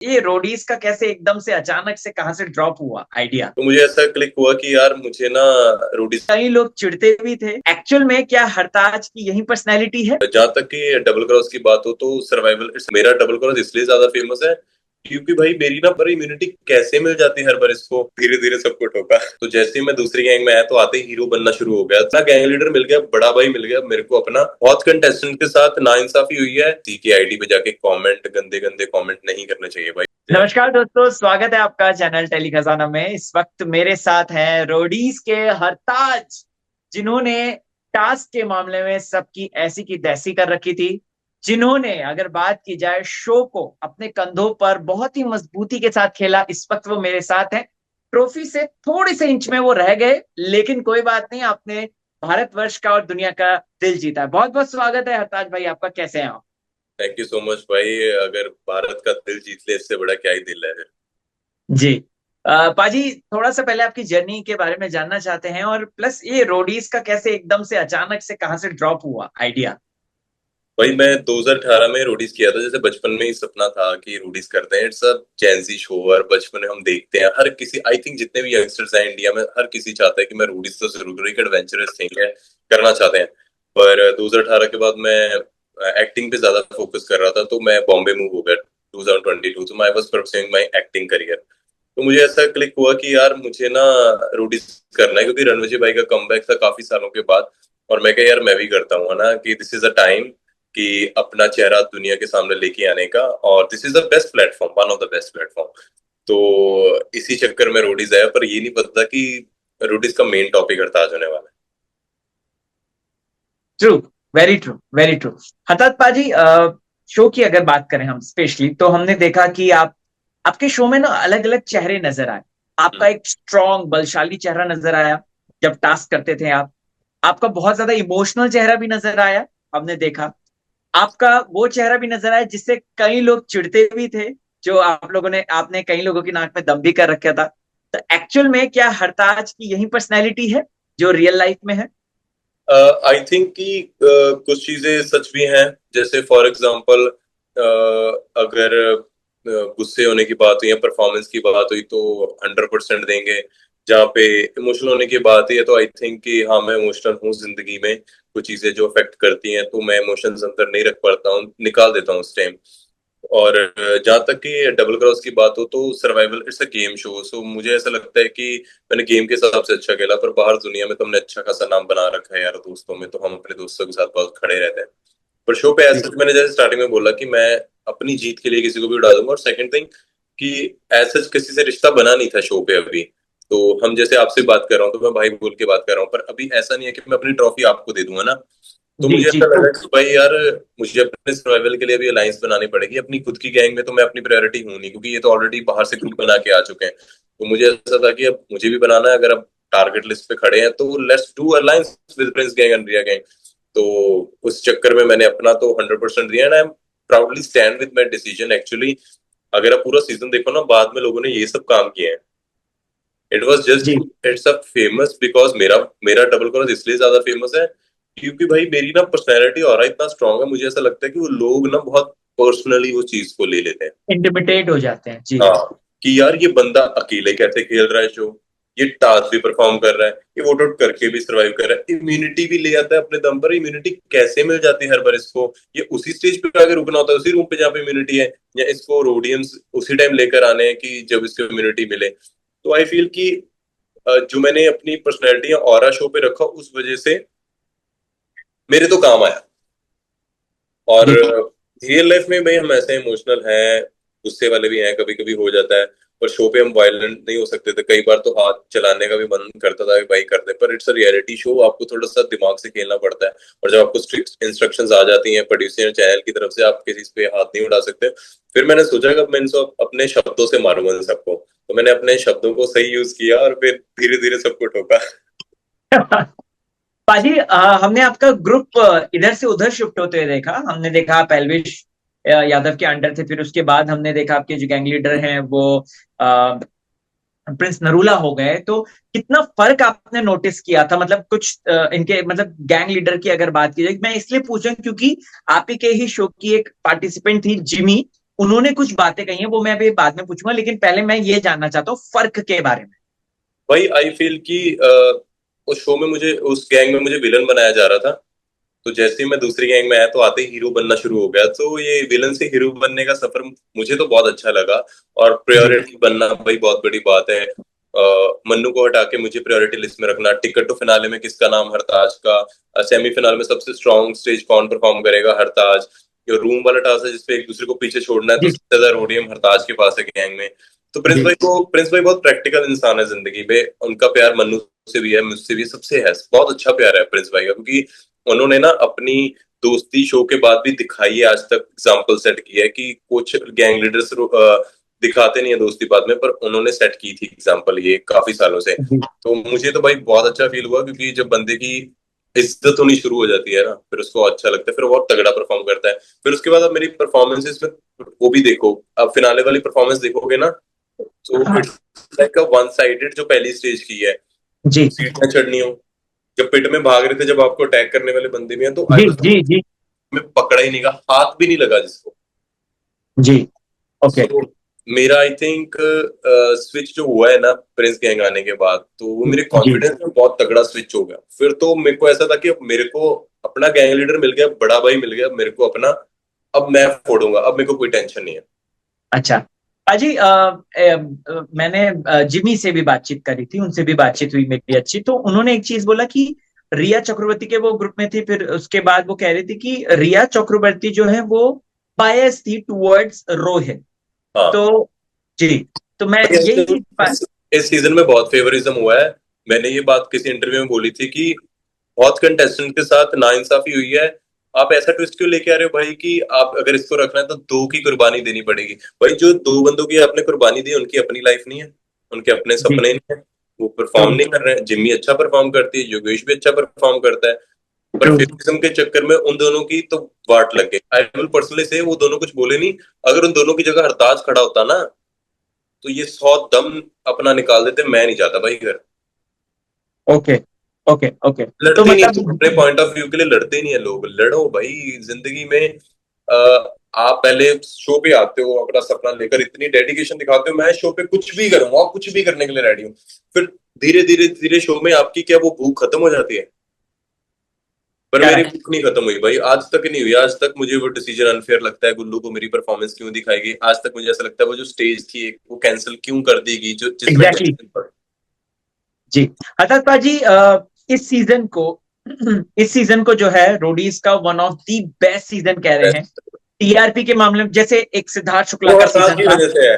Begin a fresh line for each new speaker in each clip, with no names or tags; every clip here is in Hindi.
ये रोडीज का कैसे एकदम से अचानक से कहाँ से ड्रॉप हुआ आइडिया।
तो मुझे ऐसा क्लिक हुआ कि यार मुझे ना रोडीज।
कई लोग चिढ़ते भी थे, एक्चुअल में क्या हरताज की यही पर्सनैलिटी है?
जहां तक कि डबल क्रॉस की बात हो तो सर्वाइवल मेरा डबल क्रॉस इसलिए ज्यादा फेमस है क्योंकि भाई मेरी ना पर इम्यूनिटी कैसे मिल जाती है हर बार इसको धीरे धीरे सबको ठोका। तो जैसे ही मैं दूसरी गैंग में आया तो आते ही हीरो बनना शुरू हो गया, ना गैंग लीडर मिल गया, बड़ा भाई मिल गया मेरे को अपना। बहुत कंटेस्टेंट के साथ नाइंसाफी हुई है, सी की आईडी पे जाके कमेंट, गंदे गंदे कमेंट नहीं करने चाहिए भाई।
नमस्कार दोस्तों, स्वागत है आपका चैनल टेली खजाना में। इस वक्त मेरे साथ हैं रोडीज के हरताज, जिन्होंने टास्क के मामले में सबकी ऐसी की तैसी कर रखी थी, जिन्होंने अगर बात की जाए शो को अपने कंधों पर बहुत ही मजबूती के साथ खेला। इस वक्त वो मेरे साथ हैं। ट्रॉफी से थोड़े से इंच में वो रह गए, लेकिन कोई बात नहीं, आपने भारतवर्ष का और दुनिया का दिल जीता है। बहुत बहुत स्वागत है हरताज भाई आपका, कैसे हैं आप?
थैंक यू सो मच भाई। अगर भारत का दिल जीत ले इससे बड़ा क्या ही दिल है।
जी। पाजी, थोड़ा सा पहले आपकी जर्नी के बारे में जानना चाहते हैं, और प्लस ये रोडीज का कैसे एकदम से अचानक से कहाँ से ड्रॉप हुआ आइडिया।
भाई मैं 2018 में रोडीज किया था। जैसे बचपन में ही सपना था कि रोडीज करते हैं, इट्स अ जैनजी शो और बचपन में हम देखते हैं हर किसी, आई थिंक जितने भी यंगस्टर्स हैं इंडिया में हर किसी चाहता है कि मैं रोडीज तो जरूर करूँ, एक एडवेंचरस थिंग है, करना चाहते हैं। पर 2018 के बाद मैं एक्टिंग पे ज्यादा फोकस कर रहा था तो मैं बॉम्बे मूव हो गया 2022। तो I was pursuing my acting career. तो मुझे ऐसा क्लिक हुआ कि यार मुझे ना रोडीज करना है क्योंकि रणविजय भाई का कमबैक था काफी सालों के बाद। और मैं कहा यार मैं भी करता हूँ, है ना, कि दिस इज अ टाइम कि अपना चेहरा दुनिया के सामने लेके आने का, और this is the best platform, one of the best platform. तो इसी चक्कर में रोडीज आया, पर ये नहीं पता कि रोडीज का मेन टॉपिक हरताज होने वाला
true, very true, very true. हतात पाजी, शो की अगर बात करें हम स्पेशली, तो हमने देखा कि आपके शो में ना अलग अलग चेहरे नजर आए।
है।
आपका एक स्ट्रॉन्ग बलशाली चेहरा नजर आया जब टास्क करते थे आप। आपका बहुत ज्यादा इमोशनल चेहरा भी नजर आया, हमने देखा। आपका वो चेहरा भी नजर आया जिससे कई लोग चिढ़ते भी थे, जो आप लोगों ने आपने कई लोगों की नाक में दम भी कर रखा था। तो एक्चुअल में क्या हरताज की यही पर्सनैलिटी है जो रियल लाइफ में है?
आई थिंक कि कुछ चीजें सच भी हैं। जैसे फॉर एग्जांपल अगर गुस्से होने की बात हुई या परफॉर्मेंस की बात हुई तो 100% देंगे। जहाँ पे इमोशनल होने की बात है तो आई थिंक कि हाँ मैं इमोशनल हूँ जिंदगी में। कुछ चीजें जो अफेक्ट करती हैं तो मैं इमोशंस अंदर नहीं रख पाता हूँ, निकाल देता हूँ उस टाइम। और जहाँ तक कि डबल क्रॉस की बात हो तो survival it's a game show, so मुझे ऐसा लगता है कि मैंने गेम के हिसाब से अच्छा खेला, पर बाहर दुनिया में तो हमने अच्छा खासा नाम बना रखा है यार दोस्तों में, तो हम अपने दोस्तों के साथ बहुत खड़े रहते हैं। पर शो पे
जी।
ऐसा मैंने जैसे स्टार्टिंग में बोला कि मैं अपनी जीत के लिए किसी को भी उड़ा दूंगा। और सेकंड थिंग कि ऐसा किसी से रिश्ता बना नहीं था शो पे अभी। तो हम जैसे आपसे बात कर रहा हूँ तो मैं भाई बोल के बात कर रहा हूँ, पर अभी ऐसा नहीं है कि मैं अपनी ट्रॉफी आपको दे दूंगा ना। तो
जी
मुझे
जी,
ऐसा
ट्रू।
लगा कि भाई यार मुझे अपने सर्वाइवल के लिए भी अलायंस बनानी पड़ेगी। अपनी खुद की गैंग में तो मैं अपनी प्रायोरिटी हूं नहीं, क्योंकि ये तो ऑलरेडी बाहर से ग्रुप बना के आ चुके हैं। तो मुझे ऐसा था कि अब मुझे भी बनाना है। अगर अब टारगेट लिस्ट पे खड़े हैं तो let's do alliance with Prince gang and Riya gang. तो उस चक्कर में मैंने अपना तो 100% दिया and I am proudly stand with my decision actually. अगर आप पूरा सीजन देखो ना, बाद में लोगों ने ये सब काम किए हैं। इट वॉज जस्ट,
जी।
इट्स अ फेमस बिकॉज मेरा मेरा डबल क्रॉस इसलिए ज्यादा फेमस है क्योंकि भाई मेरी ना पर्सनैलिटी और इतना स्ट्रांग है, मुझे ऐसा लगता है कि वो लोग ना बहुत पर्सनली वो चीज को ले लेते हैं।
इंटिमिडेट हो जाते हैं जी।
हाँ, कि यार ये बंदा अकेले कैसे खेल रहा है शो, ये टास्क भी परफॉर्म कर रहा है, ये वोट आउट करके भी सरवाइव कर रहा है, इम्यूनिटी भी ले आता है अपने दम पर। इम्यूनिटी कैसे मिल जाती है हर बार इसको? ये उसी स्टेज पे आगे रुकना होता है, उसी रूम पे जहाँ पे इम्यूनिटी है, या इसको रोडियंस उसी टाइम लेकर आने हैं कि जब इसको इम्यूनिटी मिले। तो आई फील कि जो मैंने अपनी पर्सनैलिटी ऑरा शो पे रखा उस वजह से मेरे तो काम आया। और
जी।
रियल लाइफ में भाई हम ऐसे इमोशनल हैं, गुस्से वाले भी हैं, कभी कभी हो जाता है। पर शो पे हम वायलेंट नहीं हो सकते थे, कई बार तो हाथ चलाने का भी मन करता था कि भाई करते, पर इट्स अ रियलिटी शो, आपको थोड़ा सा दिमाग से खेलना पड़ता है। और जब आपको स्ट्रिक्ट इंस्ट्रक्शंस आ जाती हैं प्रोड्यूसर चैनल की तरफ से, आप किसी पे हाथ नहीं उठा सकते। फिर मैंने सोचा कि अब मैं इनको अपने शब्दों से मारूंगा इन सबको। तो मैंने अपने शब्दों को सही यूज किया और फिर धीरे धीरे सबको ठोका।
पाजी, हमने आपका ग्रुप इधर से उधर शिफ्ट होते हुए देखा। हमने देखा आप एल्विश यादव के अंडर थे, फिर उसके बाद हमने देखा आपके जो गैंग लीडर हैं वो प्रिंस नरूला हो गए। तो कितना फर्क आपने नोटिस किया था, मतलब कुछ इनके मतलब गैंग लीडर की अगर बात की जाए, मैं इसलिए पूछूं क्योंकि आप ही के ही शो की एक पार्टिसिपेंट थी जिमी। उन्होंने कुछ बातें कही हैं, वो मैं अभी बाद में पूछूंगा, लेकिन पहले मैं ये जानना चाहता हूँ फर्क के बारे में।
भाई आई फील कि उस शो में मुझे, उस गैंग में मुझे विलन बनाया जा रहा था। तो जैसे ही मैं दूसरी गैंग में आया तो आते ही हीरो बनना शुरू हो गया। तो ये विलन से हीरो बनने का सफर मुझे तो बहुत अच्छा लगा। और
जी
प्रायोरिटी बनना भाई बहुत बड़ी बात है। मन्नू को हटा के मुझे प्रायोरिटी लिस्ट में रखना, टिकट टू फिनाले में किसका नाम, हरताज का। सेमीफिनाल में सबसे स्ट्रॉन्ग स्टेज कौन परफॉर्म करेगा, हरताज। जो रूम वाला टास्क है जिसपे एक दूसरे को पीछे छोड़ना है, तो
जी
सबसे ज्यादा रोडियम हरताज के पास है गैंग में। तो
जी
प्रिंस भाई बहुत प्रैक्टिकल इंसान है जिंदगी में। उनका प्यार मन्नू से भी है, मुझसे भी है, सबसे है। बहुत अच्छा प्यार है प्रिंस भाई का, क्योंकि उन्होंने ना अपनी दोस्ती शो के बाद भी दिखाई है, आज तक एग्जाम्पल सेट किया है कि कुछ गैंग लीडर्स दिखाते नहीं है दोस्ती बाद में, पर उन्होंने सेट की थी एग्जाम्पल ये काफी सालों से।
जी।
तो मुझे तो भाई बहुत अच्छा फील हुआ, क्योंकि जब बंदे की इज्जत होनी शुरू हो जाती है ना, फिर उसको अच्छा लगता है, फिर वो बहुत तगड़ा परफॉर्म करता है। फिर उसके बाद अब मेरी परफॉर्मेंसेस में वो भी देखो, अब फिनाले वाली परफॉर्मेंस देखोगे ना, तो
हाँ,
it's like a one sided जो पहली स्टेज की है।
जी
सीटें चढ़नी हो, जब पिट में भाग रहे थे, जब आपको अटैक करने वाले बंदे भी हैं, तो आई
जी
वाज,
जी जी
में पकड़ा ही नहीं का, हाथ भी नहीं लगा जिसको।
जी। ओके।
सो मेरा आई थिंक स्विच जो हुआ है ना प्रिंस गैंग आने के बाद, तो वो मेरे
जी।
कॉन्फिडेंस में बहुत तगड़ा स्विच हो गया। फिर तो मेरे को ऐसा था कि अब मेरे को अपना गैंग लीडर मिल गया, बड़ा भाई मिल गया मेरे को अपना। अब मैं फोड़ूंगा, अब मेरे को कोई टेंशन नहीं है।
अच्छा अजी, मैंने जिमी से भी बातचीत करी थी, उनसे भी बातचीत हुई मेरी अच्छी, तो उन्होंने एक चीज बोला कि रिया चक्रवर्ती के वो ग्रुप में थी, फिर उसके बाद वो कह रही थी कि रिया चक्रवर्ती जो है वो बायस थी टुवर्ड्स रोहित।
हाँ,
तो जी, तो मैं यही चीज
इस सीजन में बहुत फेवरिज्म हुआ है। मैंने ये बात किसी इंटरव्यू में बोली थी कि बहुत कंटेस्टेंट के साथ नाइंसाफी हुई है। आप ऐसा ट्विस्ट क्यों लेके आ रहे हो भाई, कि आप अगर इसको रखना है तो दो की कुर्बानी देनी पड़ेगी। भाई जो दो बंदों की आपने कुर्बानी दी, उनकी अपनी लाइफ नहीं है, उनके अपने
जी
सपने नहीं है, वो
ट्रू
परफॉर्म नहीं कर रहे हैं। जिम्मी अच्छा परफॉर्म करती है, योगेश भी अच्छा परफॉर्म करता है, पर
ट्रू।
फेवरिज्म के चक्कर में उन दोनों की तो वाट लग गई। आई विल पर्सनली से वो दोनों कुछ बोले नहीं। अगर उन दोनों की जगह हरताज खड़ा होता ना, तो ये 100 दम अपना निकाल देते। मैं नहीं जाता भाई घर।
Okay okay okay. तो
लड़ते नहीं लोग,
मतलब
अपने पॉइंट ऑफ व्यू के लिए लड़ते नहीं है लोग। लड़ो भाई जिंदगी में। आ, आप पहले शो पे आते हो अपना सपना लेकर, इतनी डेडिकेशन दिखाते हो, मैं शो पे कुछ भी करूंगा, कुछ भी करने के लिए रेडी हूँ। फिर धीरे धीरे धीरे शो में आपकी क्या वो भूख खत्म हो जाती है। पर मेरी
करेक्ट।
भूख नहीं खत्म हुई भाई, आज तक नहीं हुई। आज तक मुझे वो डिसीजन अनफेयर लगता है, गुल्लू को मेरी परफॉर्मेंस क्यों दिखाई गई। आज तक मुझे ऐसा लगता है वो जो स्टेज थी वो कैंसिल क्यों कर दी गई, जो जिसमें
एग्जैक्टली।
जैक्सन पर।
जी। अर्थात पाजी, इस सीजन को इस सीजन को जो है रोडीज का one of the best season कह रहे हैं टीआरपी के मामले में। जैसे एक सिद्धार्थ शुक्ला
वो
का
हरताज
सीजन
की
था।
वजह से है।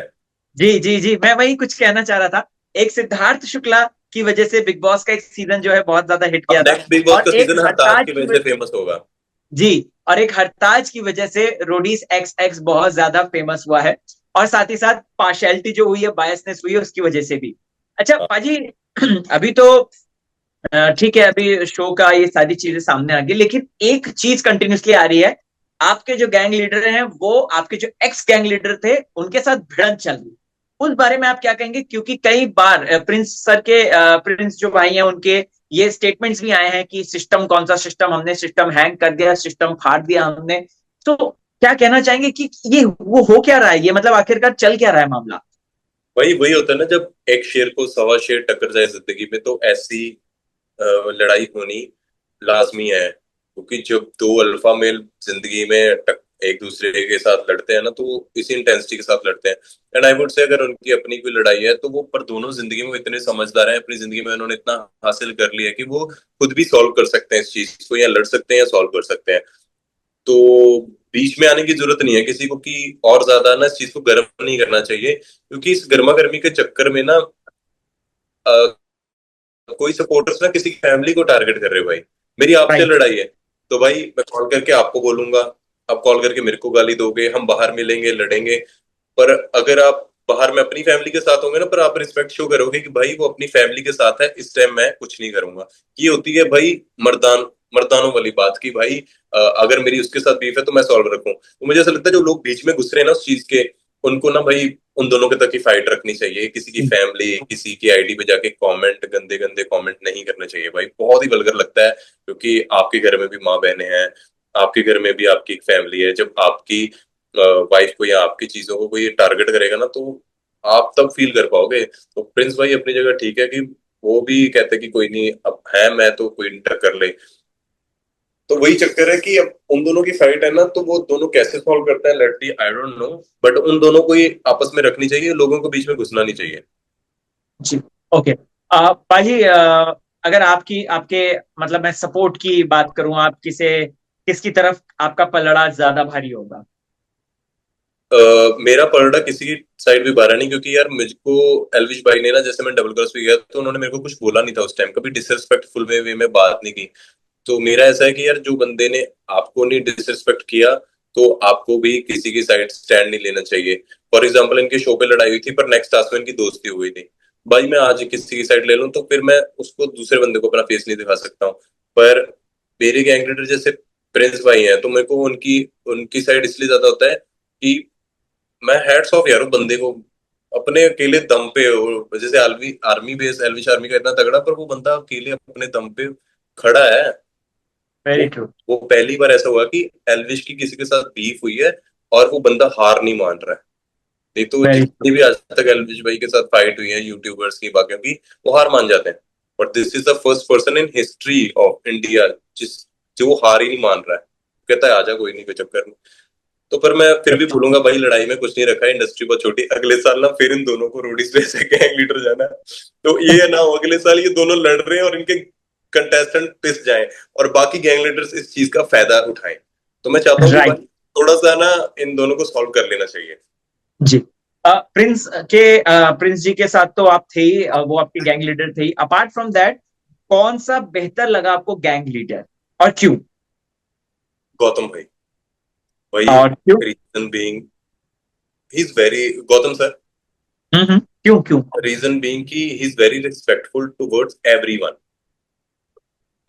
जी जी जी, मैं वही कुछ कहना चाह रहा था। एक सिद्धार्थ शुक्ला की वजह से बिग बॉस का एक सीजन जो है बहुत ज्यादा हिट
अब
किया था।
नेक्स्ट बिग बॉस
और
का
एक
सीजन हरताज
हरताज
की
की
वजह से फेमस होगा।
जी, और एक हरताज की वजह से रोडीज एक्स एक्स बहुत ज्यादा फेमस हुआ है। और साथ ही साथ पार्शियलिटी जो हुई है, बायसनेस हुई है, उसकी वजह से भी। अच्छा
हाँ
पाजी, अभी तो ठीक है, अभी शो का ये सारी चीजें सामने आ गई, लेकिन एक चीज कंटिन्यूसली आ रही है। आपके जो गैंग लीडर हैं वो आपके जो एक्स गैंग लीडर थे उनके साथ भिड़ंत चल रही है। उस बारे में आप क्या कहेंगे? क्योंकि कई बार प्रिंस सर के प्रिंस जो भाई हैं उनके ये स्टेटमेंट्स भी आए हैं कि सिस्टम, कौन सा सिस्टम, हमने सिस्टम हैंग कर दिया, सिस्टम फाड़ दिया हमने। तो क्या कहना चाहेंगे कि ये वो हो क्या रहा है, ये मतलब आखिरकार चल क्या रहा है मामला?
वही वही होता है ना, जब एक शेर को सवा शेर टक्कर जाए जिंदगी में, तो ऐसी लड़ाई होनी लाजमी है। क्योंकि जब दो अल्फा मेल जिंदगी में एक दूसरे के साथ लड़ते हैं ना, तो वो इसी इंटेंसिटी के साथ लड़ते हैं। एंड आई वुड से अगर उनकी अपनी कोई लड़ाई है, तो वो पर दोनों जिंदगी में इतने समझदार हैं, अपनी जिंदगी में उन्होंने इतना हासिल कर लिया है कि वो खुद भी सॉल्व कर सकते हैं इस चीज को, या लड़ सकते हैं या सॉल्व कर सकते हैं। तो बीच में आने की जरूरत नहीं है किसी को, कि और ज्यादा ना इस चीज को गर्म नहीं करना चाहिए। क्योंकि इस गर्मा गर्मी के चक्कर में ना कोई सपोर्टर्स ना किसी की फैमिली को टारगेट कर रहे हो भाई। मेरी आपसे
राइट।
लड़ाई है, तो भाई मैं कॉल करके आपको बोलूंगा, आप कॉल करके मेरे को गाली दोगे, हम बाहर मिलेंगे लड़ेंगे। पर अगर आप बाहर में अपनी फैमिली के साथ होंगे ना, पर आप रिस्पेक्ट शो करोगे कि भाई वो अपनी फैमिली के साथ है, इस टाइम मैं कुछ नहीं करूंगा। ये होती है भाई मर्दानों वाली बात की भाई। अगर मेरी उसके साथ बीफ है तो मैं सॉल्व रखूं। तो मुझे ऐसा लगता है जो लोग बीच में घुस रहे हैं ना उस चीज के, उनको ना भाई उन दोनों के तक ही फाइट रखनी चाहिए। किसी की फैमिली, किसी की आईडी पे जाके कमेंट, गंदे गंदे कमेंट नहीं करने चाहिए भाई। बहुत ही वल्गर लगता है, क्योंकि आपके घर में भी माँ बहनें हैं, आपके घर में भी आपकी एक फैमिली है। जब आपकी वाइफ को या आपकी चीजों को कोई टारगेट करेगा ना, तो आप तब फील कर पाओगे। तो प्रिंस भाई अपनी जगह ठीक है कि वो भी कहते हैं कि कोई नहीं, अब है मैं तो कोई नहीं टक्कर ले। तो वही चक्कर है कि अब उन दोनों की फाइट है ना, तो वो दोनों कैसे सॉल्व करते हैं let's see, I don't know. But उन दोनों को ही आपस में रखनी चाहिए, लोगों को बीच में घुसना नहीं चाहिए।
जी। ओके। पाजी, अगर आपकी आपके मतलब मैं सपोर्ट की बात करूं, आप किसकी तरफ आपका पलड़ा ज्यादा भारी होगा?
मेरा पलड़ा किसी की साइड भी बारा नहीं, क्योंकि यार मुझको एलविश भाई ने ना, जैसे मैं डबल क्रॉस पे गया तो उन्होंने मेरे को कुछ बोला नहीं था उस टाइम, कभी डिसरिस्पेक्टफुल वे में बात नहीं की। तो मेरा ऐसा है कि यार जो बंदे ने आपको नहीं डिसरिस्पेक्ट किया, तो आपको भी किसी की साइड स्टैंड नहीं लेना चाहिए। फॉर एग्जाम्पल इनके शो पे लड़ाई हुई थी, पर नेक्स्ट टास्क में इनकी दोस्ती हो गई थी। भाई मैं आज किसी की साइड ले लूं तो फिर मैं उसको दूसरे बंदे को अपना फेस नहीं दिखा सकता हूँ। पर मेरे गैंग लीडर जैसे प्रिंस भाई हैं, तो मेरे को उनकी उनकी साइड इसलिए ज्यादा होता है कि मैं हैट्स ऑफ यार, वो बंदे को अपने अकेले दम पे जैसे army army base Elvish army का इतना तगड़ा, पर वो बंदा अकेले अपने दम पे खड़ा है। वो
वेरी ट्रू।
वो पहली बार ऐसा हुआ कि एलविश की किसी के साथ बीफ हुई है और वो बंदा हार नहीं मान रहा है। नहीं तो
वेरी ट्रू।
जितनी भी आज तक एलविश भाई के साथ फाइट हुई है यूट्यूबर्स की बाकियों की, वो हार मान जाते हैं। But this is the first person in history of India जिस जो हार ही नहीं मान रहा है, कहता है आजा कोई नहीं, कोई चक्कर नहीं। तो पर मैं फिर भी बोलूंगा भाई, लड़ाई में कुछ नहीं रखा है, इंडस्ट्री बहुत छोटी। अगले साल ना फिर इन दोनों को रोडीज पे से गैंग लीडर जाना है। तो ये ना हो अगले साल ये दोनों लड़ रहे हैं और इनके कंटेस्टेंट पिस जाएं और बाकी गैंग लीडर्स इस चीज का फायदा उठाएं। तो मैं चाहता हूँ कि
राइट।
भाई थोड़ा सा ना इन दोनों को सॉल्व कर लेना चाहिए।
जी। प्रिंस जी के साथ तो आप थे ही, वो आपके गैंग लीडर थे ही। अपार्ट फ्रॉम दैट, कौन सा बेहतर लगा आपको गैंग लीडर, और क्यों?
गौतम भाई, भाई
और क्यों?
Reason being he is very, Gautam sir,
क्यों क्यों?
रीजन बीइंग कि he is very respectful towards everyone.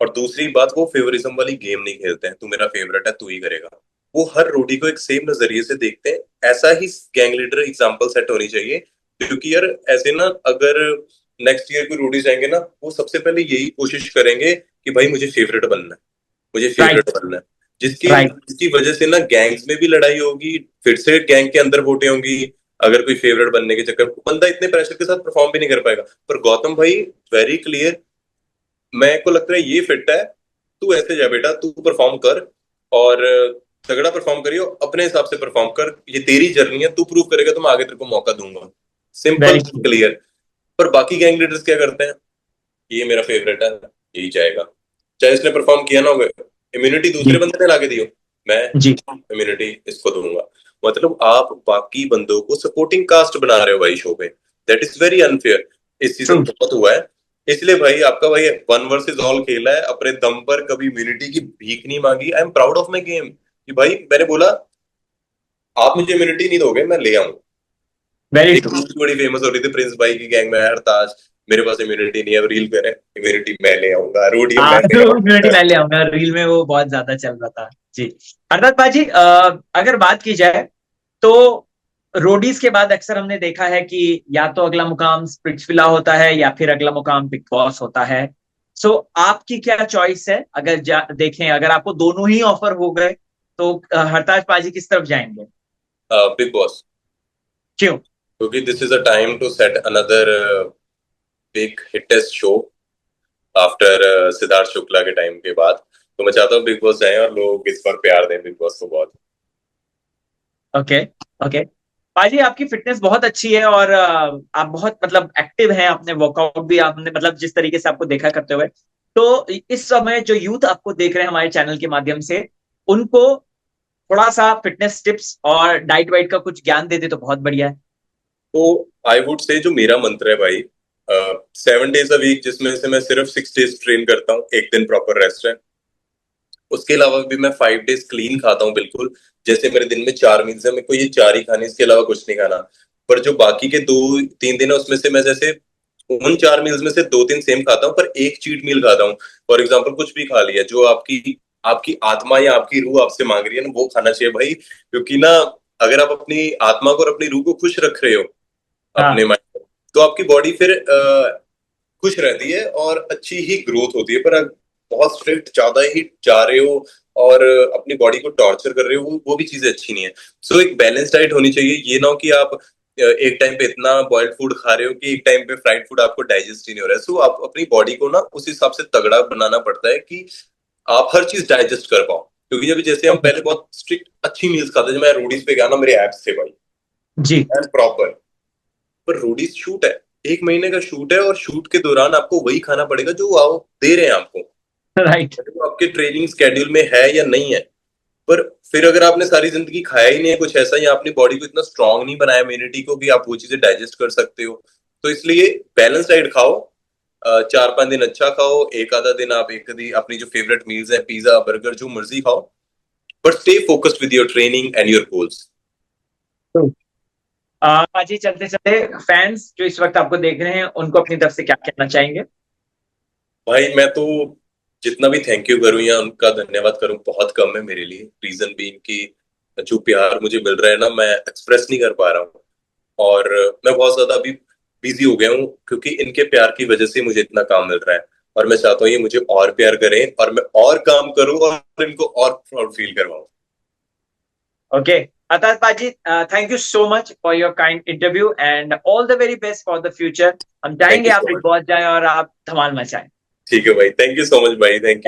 और दूसरी बात, वो फेवरिज्म वाली गेम नहीं खेलते हैं, तू मेरा फेवरेट है तू ही करेगा। वो हर रोटी को एक सेम नजरिए से देखते हैं। ऐसा ही गैंग लीडर एग्जांपल सेट होनी चाहिए। क्योंकि यार ऐसे ना, अगर नेक्स्ट ईयर कोई रोडीज आएंगे ना, वो सबसे पहले यही कोशिश करेंगे कि भाई मुझे फेवरेट बनना है, मुझे
राइट।
फेवरेट बनना है। जिसकी
राइट।
जिसकी वजह से ना गैंग्स में भी लड़ाई होगी, फिर से गैंग के अंदर वोटें होंगी। अगर कोई फेवरेट बनने के चक्कर में, बंदा इतने प्रेशर के साथ परफॉर्म भी नहीं कर पाएगा। पर गौतम भाई वेरी क्लियर, मेरे को लगता है ये फिट है, तू ऐसे जा बेटा, तू परफॉर्म कर और तगड़ा परफॉर्म करियो, अपने हिसाब से परफॉर्म कर, ये तेरी जर्नी है, तू प्रूव करेगा तो मैं आगे तेरे को मौका दूंगा। Simple
very true.
क्लियर। पर बाकी गैंग लीडर्स क्या करते हैं, ये मेरा फेवरेट है, यही जाएगा, चाहे इसने परफॉर्म किया ना हो, इम्यूनिटी दूसरे
जी।
बंदे ने लाके दियो, मैं
जी।
इम्यूनिटी इसको दूंगा। मतलब आप बाकी बंदों को सपोर्टिंग कास्ट बना रहे हो भाई शो पे, दैट इज वेरी अनफेयर। इस
ट्रू।
सीजन बहुत हुआ है। इसलिए भाई आपका भाई वन वर्सेस ऑल खेला है, अपने दम पर कभी इम्यूनिटी की भीख नहीं मांगी। I am proud of my game कि भाई मैंने बोला आप मुझे इम्यूनिटी नहीं दोगे मैं ले आऊंगा।
वेरी
एक
ट्रू।
चीज बड़ी फेमस हो रही थी प्रिंस भाई की गैंग में, हरताज मेरे पास इम्यूनिटी नहीं है, अब रील करे इम्यूनिटी मैं ले आऊंगा, रोडियम
हाँ,
मैं ले
इम्यूनिटी
आऊंगा।
मैं ले आऊंगा, रील में वो बहुत ज्यादा चल रहा था। जी। अर्थात बाजी, अगर बात की जाए तो रोडीज के बाद अक्सर हमने देखा है कि या तो अगला मुकाम स्प्लिट्सविला होता है या फिर अगला मुकाम बिग बॉस होता है। सो आपकी क्या चॉइस है? अगर देखें, अगर आपको दोनों ही ऑफर हो गए तो हरताज पाजी किस तरफ जाएंगे?
बिग बॉस,
क्यों?
क्योंकि this is a time to set another big hittest show after Siddharth Shukla के टाइम के बाद। तो मैं चाहता हूँ बिग बॉस जाए और लोग इस पर प्यार दें बिग बॉस को बहुत।
ओके। ओके। पाजी, आपकी फिटनेस बहुत अच्छी है और आप बहुत मतलब एक्टिव हैं, आपने वर्कआउट भी आपने मतलब जिस तरीके से आपको देखा करते हुए। तो इस समय जो यूथ आपको देख रहे हैं हमारे चैनल के माध्यम से, उनको थोड़ा सा फिटनेस टिप्स और डाइट वाइट का कुछ ज्ञान दे दे तो बहुत बढ़िया है।
तो आई वुड से जो मेरा मंत्र है भाई, 7 डेज अ वीक, जिसमें से मैं सिर्फ 6 डेज ट्रेन करता हूँ, एक दिन प्रॉपर रेस्ट है। उसके अलावा भी मैं 5 डेज क्लीन खाता हूँ बिल्कुल। जैसे मेरे दिन में 4 मील्स है, मेरे को ये चार ही खाने, इसके अलावा कुछ नहीं खाना। पर जो बाकी के 2 3 दिन है, उसमें से मैं जैसे उन 4 मील्स में से 2 3 सेम खाता हूँ, पर एक चीट मील खाता हूँ। फॉर एग्जाम्पल कुछ भी खा लिया, जो आपकी आपकी आत्मा या आपकी रूह आपसे मांग रही है ना, वो खाना चाहिए भाई। क्योंकि ना, अगर आप अपनी आत्मा को और अपनी रूह को खुश रख रहे हो अपने
हाँ।
माइंड में, तो आपकी बॉडी फिर खुश रहती है और अच्छी ही ग्रोथ होती है। पर अगर बहुत स्ट्रिक्ट ज्यादा ही जा रहे हो, और अपनी बॉडी को टॉर्चर कर रहे हो, वो भी चीजें अच्छी नहीं है। सो एक बैलेंस डाइट होनी चाहिए। ये ना हो कि आप एक टाइम पे इतना बॉइल्ड फूड खा रहे हो कि एक टाइम पे फ्राइड फूड आपको डाइजेस्ट ही नहीं हो रहा है। सो आप अपनी बॉडी को ना उस हिसाब से तगड़ा बनाना पड़ता है कि आप हर चीज डाइजेस्ट कर पाओ। क्योंकि जब जैसे हम पहले बहुत स्ट्रिक्ट अच्छी मील्स खाते थे, मैं रोडीज पे गया ना, मेरे एब्स थे भाई
जी।
And proper. पर रोडीज शूट है, 1 महीने का शूट है, और शूट के दौरान आपको वही खाना पड़ेगा जो वो दे रहे हैं आपको,
राइट।
तो आपके ट्रेनिंग स्केड्यूल में है या नहीं है। पर फिर अगर आपने सारी जिंदगी खाया ही नहीं है कुछ ऐसा, या अपनी बॉडी को इतना स्ट्रांग नहीं बनाया, इम्यूनिटी को, कि आप वो चीजें डाइजेस्ट कर सकते हो, तो इसलिए बैलेंस डाइट खाओ। 4-5 दिन अच्छा खाओ, एक आधा दिन आप एक आधी अपनी जो फेवरेट मील्स है, पिज्जा बर्गर जो मर्जी खाओ, but stay focused with your training and your goals.
पाजी, चलते चलते फैंस जो इस वक्त आपको देख रहे हैं उनको अपनी तरफ से क्या कहना चाहेंगे?
भाई मैं तो जितना भी थैंक यू करूं या उनका धन्यवाद करूं बहुत कम है मेरे लिए। रीजन भी इनकी जो प्यार मुझे मिल रहा है ना, मैं एक्सप्रेस नहीं कर पा रहा हूँ। और मैं बहुत ज्यादा अभी बिजी हो गया हूँ, क्योंकि इनके प्यार की वजह से मुझे इतना काम मिल रहा है। और मैं चाहता हूँ ये मुझे और प्यार करें और मैं और काम करूँ और इनको और प्राउड फील करवाऊं।
ओके। अतः पाजी, thank you so much for your kind interview and all the very best for the future. हम
थैंक
चाहेंगे
यू
आप
सो
बिग
मच।
बॉस जाएं और आप धमाल मचाएं।
ठीक है भाई, थैंक यू सो मच भाई, थैंक यू।